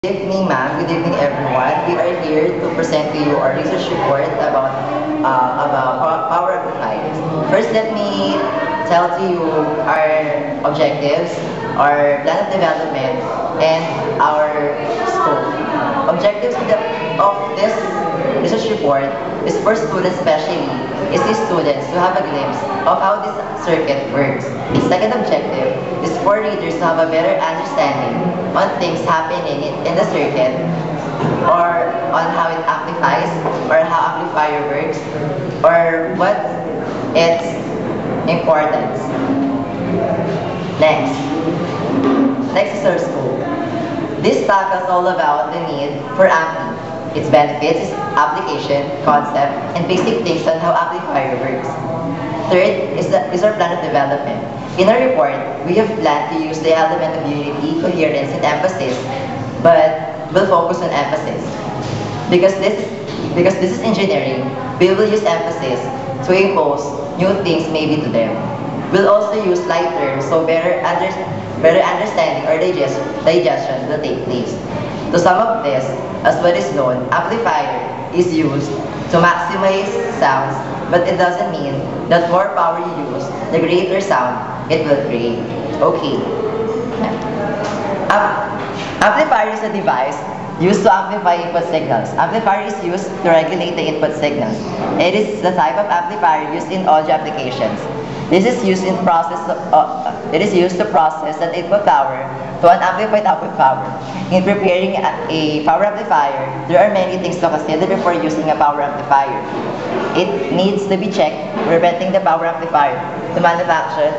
Good evening, ma'am. Good evening, everyone. We are here to present to you our research report about power amplifiers. First, let me tell to you our objectives, our plan of development, and our scope. Objectives of this research report is for students especially, is these students to have a glimpse of how this circuit works. The second objective is for readers to have a better understanding on things happening in the circuit, or on how it amplifies, or how amplifier works, or what its importance. Next is our scope. This tackles all about the need for ampli, its benefits, its application, concept, and basic things on how amplifier works. Third is our plan of development. In our report, we have planned to use the element of unity, coherence, and emphasis, but we'll focus on emphasis. Because this is engineering, we will use emphasis to impose new things maybe to them. We'll also use light terms so better understanding or digestion will take place. To sum up this, as what is known, amplifier is used to maximize sounds, but it doesn't mean that more power you use, the greater sound it will create. Okay. Amplifier is a device used to amplify input signals. Amplifier is used to regulate the input signals. It is the type of amplifier used in audio applications. This is used to process an input power to an amplified output power. In preparing a power amplifier, there are many things to consider before using a power amplifier. It needs to be checked, preventing the power amplifier to malfunction.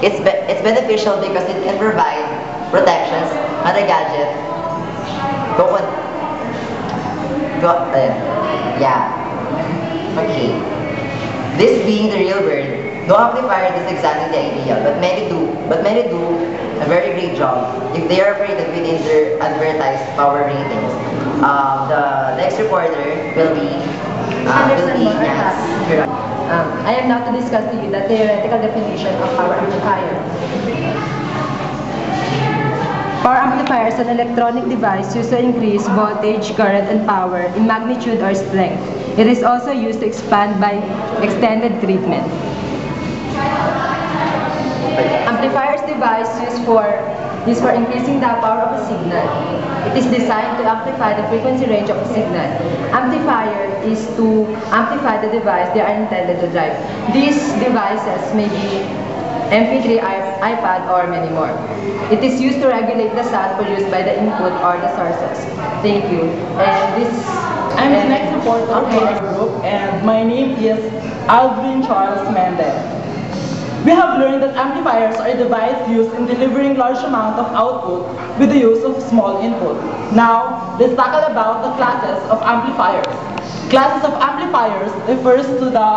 It's beneficial because it can provide protections on the gadget. Okay. This being the real world, no amplifier is exactly the ideal, but many do a very great job if they are afraid that within their advertised power ratings. The next reporter will be Nance. I am now to discuss to you the theoretical definition of power amplifier. Power amplifier is an electronic device used to increase voltage, current, and power in magnitude or strength. It is also used to expand by extended treatment. Amplifier is a device used for increasing the power of a signal. It is designed to amplify the frequency range of a signal. Amplifier is to amplify the device they are intended to drive. These devices may be MP3, iPad, or many more. It is used to regulate the sound produced by the input or the sources. Thank you. I'm the next reporter of our group, and my name is Alvin Charles Mendez. We have learned that amplifiers are a device used in delivering large amount of output with the use of small input. Now, let's tackle about the classes of amplifiers. Classes of amplifiers refers to the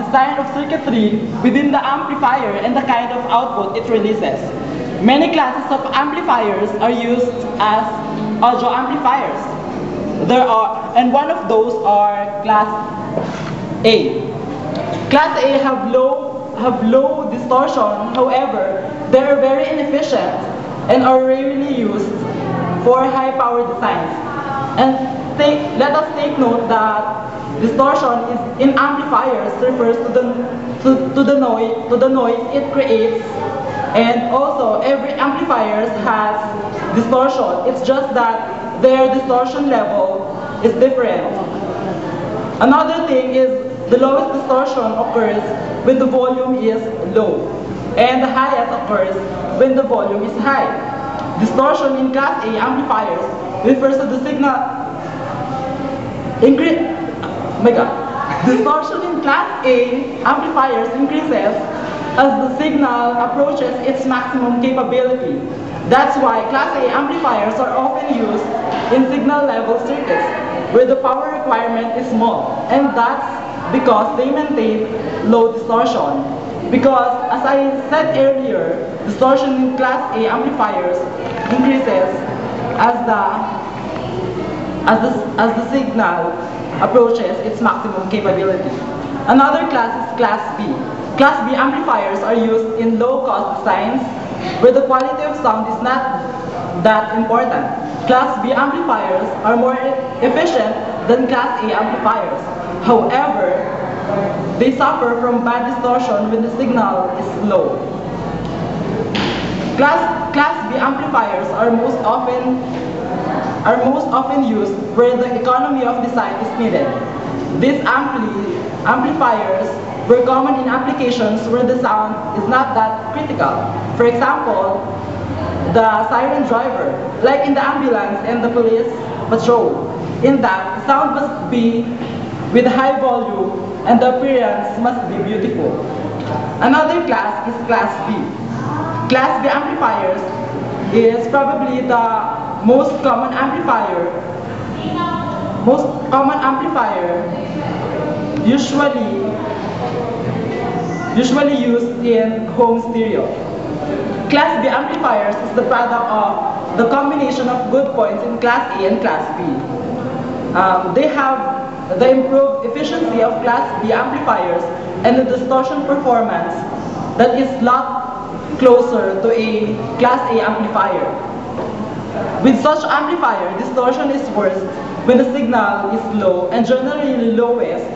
design of circuitry within the amplifier and the kind of output it releases. Many classes of amplifiers are used as audio amplifiers. And one of those are Class A. Class A have low distortion, however, they are very inefficient and are rarely used for high power designs. And let us take note that distortion in amplifiers refers to the noise it creates, and also every amplifier has distortion. It's just that their distortion level is different. Another thing is the lowest distortion occurs when the volume is low, and the highest occurs when the volume is high. Distortion in Class A amplifiers refers to the signal Distortion in Class A amplifiers increases as the signal approaches its maximum capability. That's why Class A amplifiers are often used in signal level circuits where the power requirement is small, and that's because they maintain low distortion. Because, as I said earlier, distortion in Class A amplifiers increases as the signal approaches its maximum capability. Another class is Class B. Class B amplifiers are used in low-cost designs where the quality of sound is not that important. Class B amplifiers are more efficient than Class A amplifiers. However, they suffer from bad distortion when the signal is low. Class B amplifiers are most often used where the economy of design is needed. These amplifiers were common in applications where the sound is not that critical. For example, the siren driver, like in the ambulance and the police patrol. In that, the sound must be with high volume and the appearance must be beautiful. Another class is Class B. Class B amplifiers is probably the most common amplifier usually used in home stereo. Class B amplifiers is the product of the combination of good points in Class A and Class B. They have the improved efficiency of Class B amplifiers and the distortion performance that is a lot closer to a Class A amplifier. With such amplifier, distortion is worst when the signal is low and generally lowest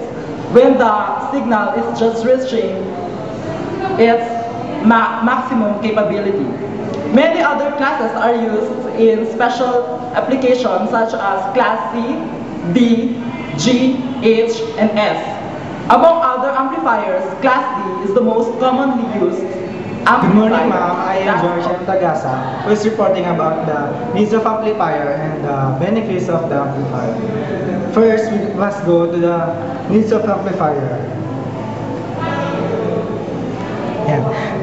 when the signal is just reaching its maximum capability. Many other classes are used in special applications such as Class C, D, G, H, and S. Among other amplifiers, Class D is the most commonly used amplifier. Good morning, ma'am. I am George M. Tagasa, who is reporting about the needs of amplifier and the benefits of the amplifier. First, we must go to the needs of amplifier.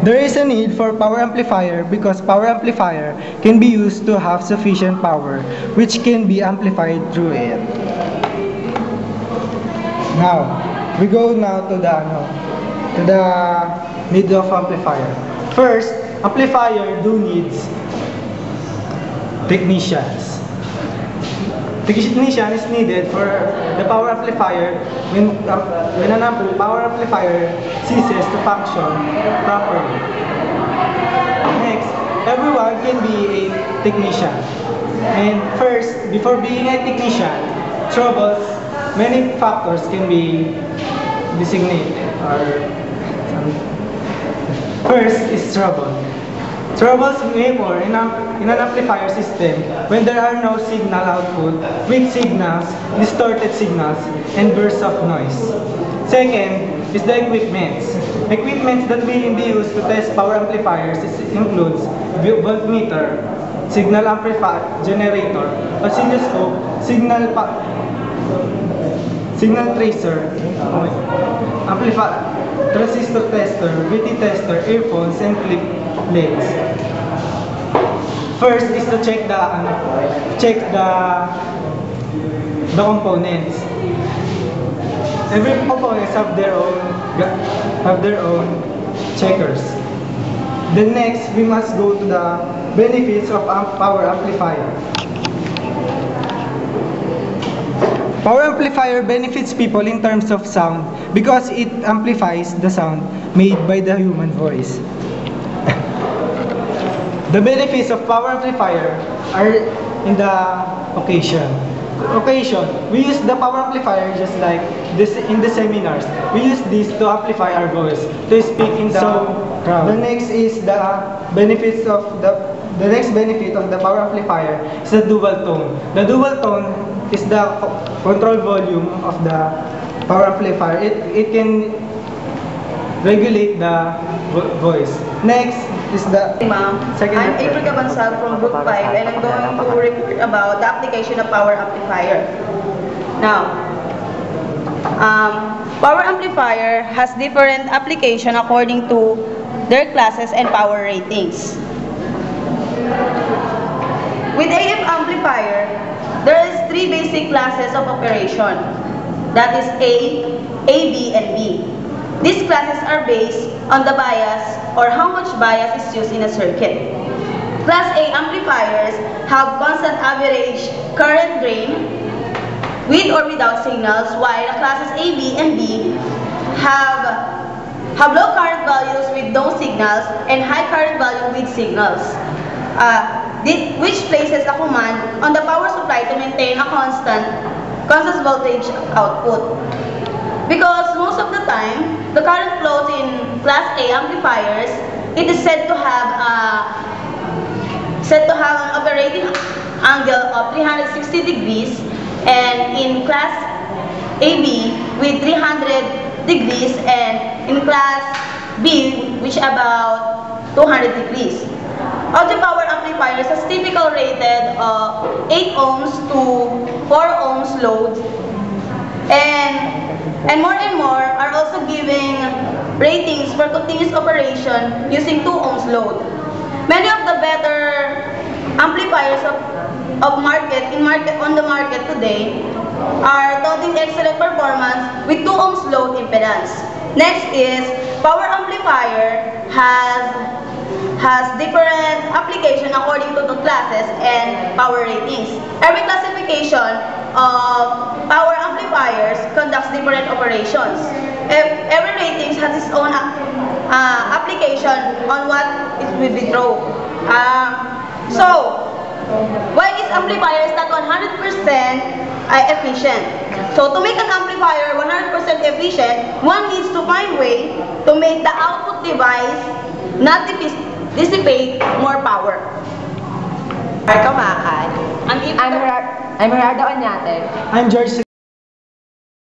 There is a need for power amplifier because power amplifier can be used to have sufficient power which can be amplified through it. Now, we go now to the need of amplifier. First, amplifier needs technicians. Technician is needed for the power amplifier when an power amplifier ceases to function properly. Next, everyone can be a technician. And first, before being a technician, many factors can be designated. First is trouble. Troubles may occur in an amplifier system when there are no signal output, weak signals, distorted signals, and bursts of noise. Second is the equipment. Equipment that will be used to test power amplifiers includes voltmeter, signal amplifier, generator, oscilloscope, signal tracer, amplifier, transistor tester, VT tester, earphones, and clip plates. First is to check the components. Every components have their own checkers. Then next, we must go to the benefits of power amplifier. Power amplifier benefits people in terms of sound because it amplifies the sound made by the human voice. The benefits of power amplifier are in the occasion. We use the power amplifier just like this in the seminars. We use this to amplify our voice, to speak in the crowd. The next is the benefits of the next benefit of the power amplifier is the dual tone. The dual tone is the control volume of the power amplifier. It can regulate the voice. Next is the I'm April Cabansag from Group 5 and I'm going to report about the application of power amplifier. Now, power amplifier has different application according to their classes and power ratings. With AF amplifier, there is 3 basic classes of operation. That is A, B, and B. These classes are based on the bias or how much bias is used in a circuit. Class A amplifiers have constant average current drain with or without signals, while classes A, B, and B have have low current values with no signals and high current value with signals, which places a command on the power supply to maintain a constant voltage output. Because most of the time, the current flows in Class A amplifiers, it is said to have an operating angle of 360 degrees, and in Class AB with 300 degrees, and in Class B which about 200 degrees. Audio power amplifiers has typical rated 8 ohms to 4 ohms load, and more are also giving ratings for continuous operation using 2 ohms load. Many of the better amplifiers on the market today are touting excellent performance with 2 ohms load impedance. Next is power amplifier has different application according to the classes and power ratings. Every classification of power amplifiers conducts different operations. Every ratings has its own application on what it will be drawn. So, why is amplifier is not 100% efficient? So, to make an amplifier 100% efficient, one needs to find way to make the output device not dissipate more power. Marco Macan. I'm Gerardo Oñate. I'm George